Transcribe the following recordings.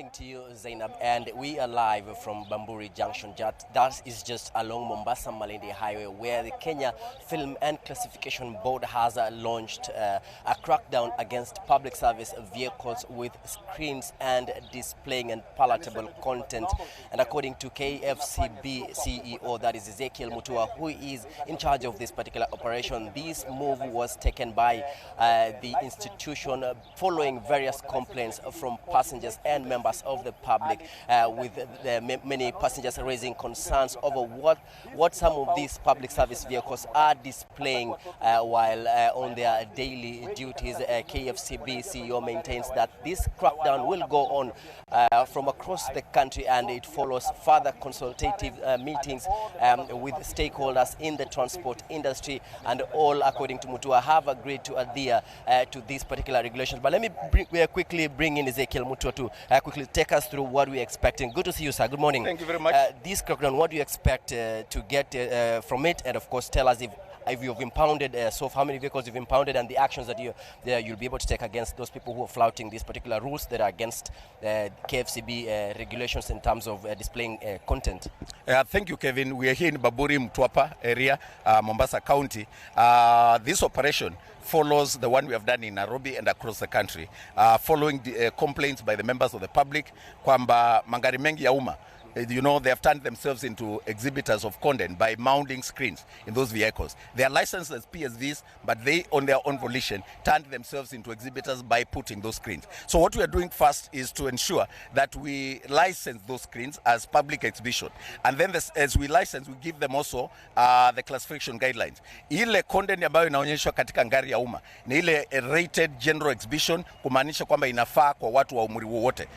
morning to you, Zainab, and we are live from Bamburi Junction. That is just along Mombasa Malindi Highway, where the Kenya Film and Classification Board has launched a crackdown against public service vehicles with screens and displaying and palatable content. And according to KFCB CEO, that is Ezekiel Mutua, who is in charge of this particular operation, this move was taken by the institution following various complaints from passengers and members of the public, with many passengers raising concerns over what some of these public service vehicles are displaying while on their daily duties. KFCB CEO maintains that this crackdown will go on from across the country, and it follows further consultative meetings with stakeholders in the transport industry, and all, according to Mutua, have agreed to adhere to these particular regulations. But let me quickly bring in Ezekiel Mutua to quickly take us through what we're expecting. Good to see you, sir. Good morning. Thank you very much. This crackdown, what do you expect to get from it? And of course, tell us if you've impounded, so how many vehicles you've impounded, and the actions that you'll be able to take against those people who are flouting these particular rules that are against KFCB regulations in terms of displaying content. Thank you, Kevin. We are here in Bamburi Mtwapa area, Mombasa County. This operation follows the one we have done in Nairobi and across the country, following the complaints by the members of the public kwamba magari mengi ya umma, they have turned themselves into exhibitors of content by mounting screens in those vehicles. They are licensed as PSVs, but they, on their own volition, turned themselves into exhibitors by putting those screens. So what we are doing first is to ensure that we license those screens as public exhibition. And then as we license, we give them also the classification guidelines. Ile content ambayo inaonyeshwa katika ngari ya umma ni ile rated general exhibition, kumaanisha kwamba inafaa kwa watu wa umri wowote,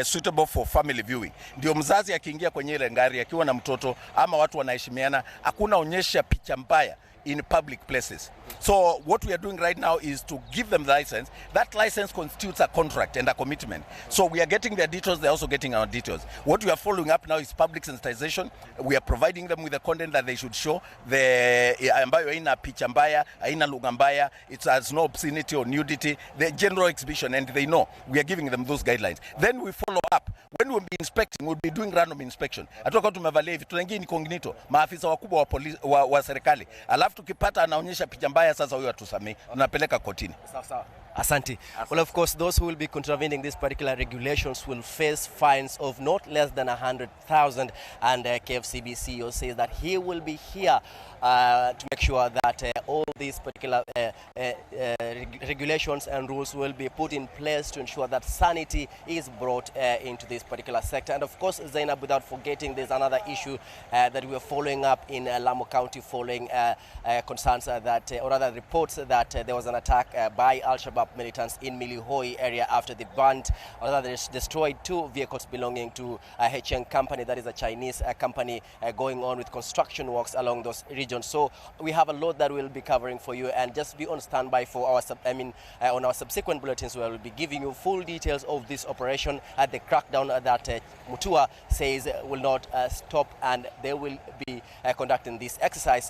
suitable for family viewing. Ndio mzazi akiingia kwenye ile ngari akiwa na mtoto ama watu wanaheshimiana, hakuna onyesha picha mbaya in public places. So what we are doing right now is to give them the license. That license constitutes a contract and a commitment. So we are getting their details, they're also getting our details. What we are following up now is public sensitization. We are providing them with the content that they should show. The ambayo haina picha mbaya, haina lugha mbaya, it has no obscenity or nudity, the general exhibition, and they know. We are giving them those guidelines. Then we follow up. When we'll be inspecting, we'll be doing random inspection. Atoka tumevalia hivi, tunaingia incognito, maafisa wakubwa wa polisi wa serikali. Alafu tukipata anaonyesha picha mbaya, sasa huyo atusamee, tunapeleka kotini. Sawa. Asante. Well, of course, those who will be contravening these particular regulations will face fines of not less than 100,000. And KFCB CEO says that he will be here to make sure that all these particular regulations and rules will be put in place to ensure that sanity is brought into this particular sector. And of course, Zainab, without forgetting, there's another issue that we are following up in Lamu County following concerns that, or rather reports that there was an attack by Al-Shabaab militants in Milihoi area after they burned, or rather destroyed 2 vehicles belonging to HN company, that is a Chinese company, going on with construction works along those regions. So we have a lot that we'll be covering for you, and just be on standby for our on our subsequent bulletins, where we'll be giving you full details of this operation at the crackdown that Mutua says will not stop, and they will be conducting this exercise